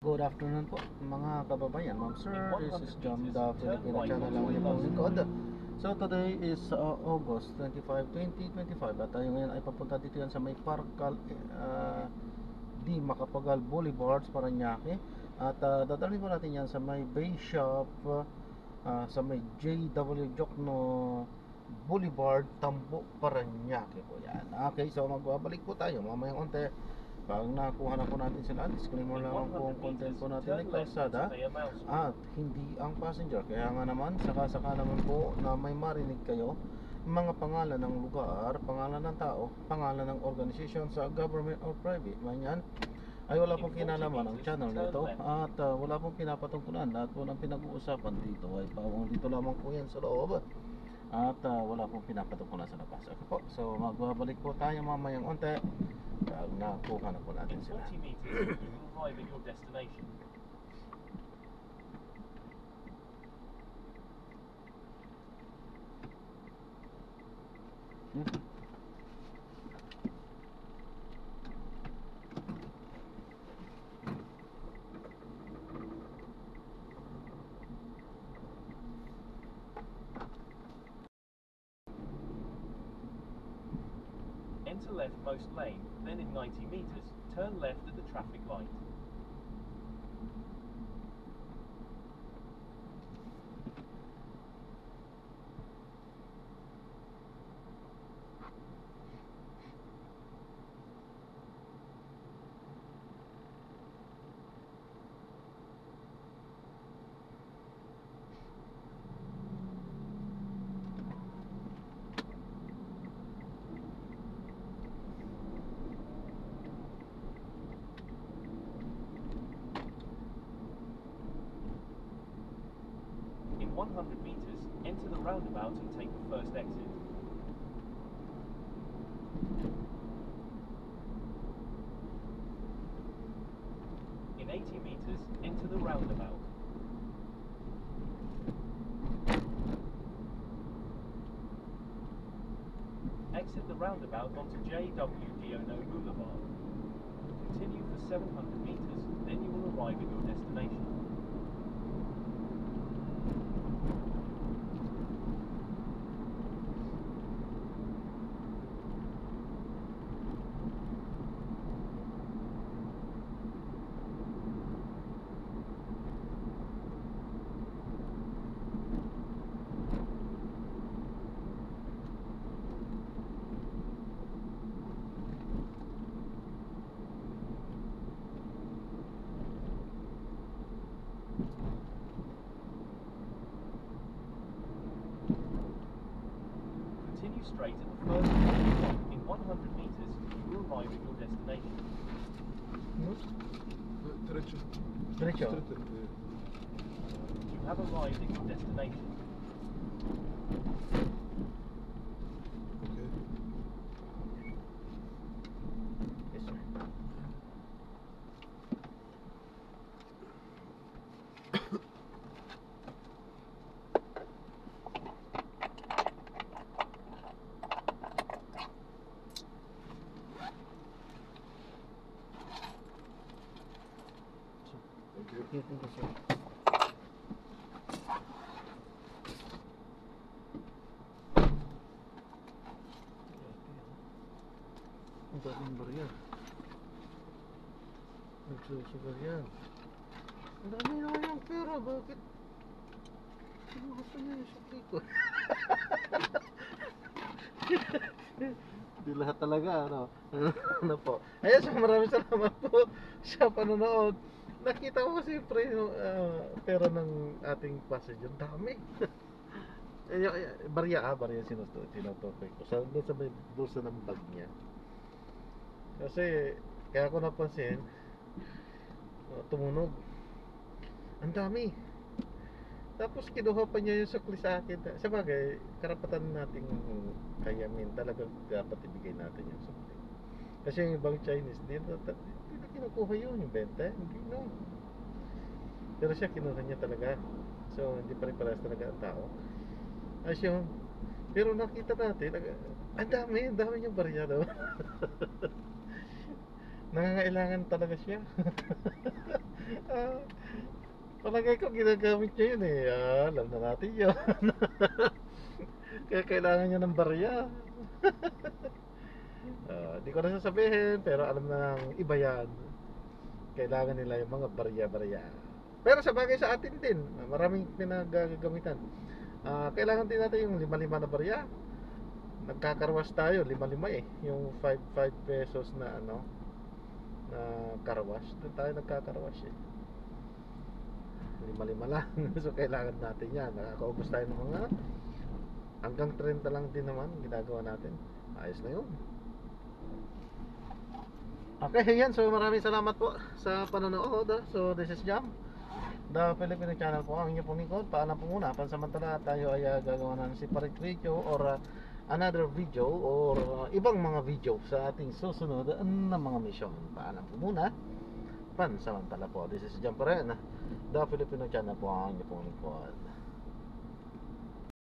Good afternoon po mga kababayan, ma'am sir. This is John, the Filipino channel lang yung pong lingkod. So today is August 25, 2025 at tayo ngayon ay papunta dito yan sa may Parcal di Macapagal Boulevard, Parañaque. At dadalhin po natin yan sa may Bay Shop, sa may JW Jokno Boulevard, Tambo, Parañaque po yan. Okay, so magbabalik po tayo mamayang onte. Pag nakuha na po natin sila, disclaimer lang po ang content po natin ay kalsada at hindi ang passenger. Kaya nga naman, saka naman po na may marinig kayo mga pangalan ng lugar, pangalan ng tao, pangalan ng organization sa government or private man yan, ay wala pong kinalaman ang channel nito at wala pong pinapatungkulan. Lahat po ng pinag-uusapan dito ay pawang dito lamang po yan sa loob at wala pong pinapatungkulan sa labas. Okay po, so magbabalik po tayo mamayang onte pag nakuha na po natin sila. 40 meters, you will arrive at your destination. Enter leftmost lane, then in 90 meters, turn left at the traffic light. In 100 meters, enter the roundabout and take the first exit. In 80 meters, enter the roundabout. Exit the roundabout onto JW Diono Boulevard. Continue for 700 meters, then you will arrive at your destination. Continue straight at the first exit. In 100 meters, you will arrive at your destination. Derecho. Diretso. You have arrived at your destination. Okay. Yes sir. Thank you. Thank you sir. Ang daming barya. Nagsusugar yan. Ang dami naman yung pera. Bakit? Sino gusto niya yung sakli ko? Di lahat talaga, ano? Ano po? Ayan, so maraming salamat po sa panonood. Nakita ko kasi yung pera ng ating passenger. Dami. Barya sinutukoy ko. Doon sa may bulsa ng bag niya. Kasi, kaya ko napansin, tumunog. Ang dami. Tapos kinuha pa niya yung sukli sa akin. Sa bagay, karapatan nating kayamin. Talagang dapat ibigay natin yung sukli. Kasi yung ibang Chinese, hindi na kinukuha yun, yung benta. Hindi, no. Pero siya, kinuha niya talaga. So, hindi pa rin parehas talaga ang tao. As yun. Pero nakita natin, ang dami niyang barya daw. Nangangailangan talaga siya. Palagay ko ginagamit niya yun eh. Alam na natin yun. Kaya kailangan niya ng barya. Di ko na sasabihin, pero alam na ng iba yan. Kailangan nila yung mga barya-barya. Pero sa bagay sa atin din, maraming pinagagamitan. Kailangan din natin yung 5-5 na barya. Nagkakarwas tayo, 5-5 eh. Yung 5 pesos na ano, na karwas. Doon tayo nagkakarwas eh. 5-5 lang. So kailangan natin yan. Nakakaubos tayo ng mga hanggang 30 lang din naman ginagawa natin. Ayos na yun. Okay, yan. So maraming salamat po sa panonood. So this is Jam, the Filipino channel po. Ang inyong pumikot. Paalam po muna. Pansamantala tayo ay gagawa ng separate video or another video or ibang mga video sa ating susunod na mga mission. Paalam po muna. Pansamantala po. This is Jam pa rin, the Filipino channel po. Ang inyong pumikot.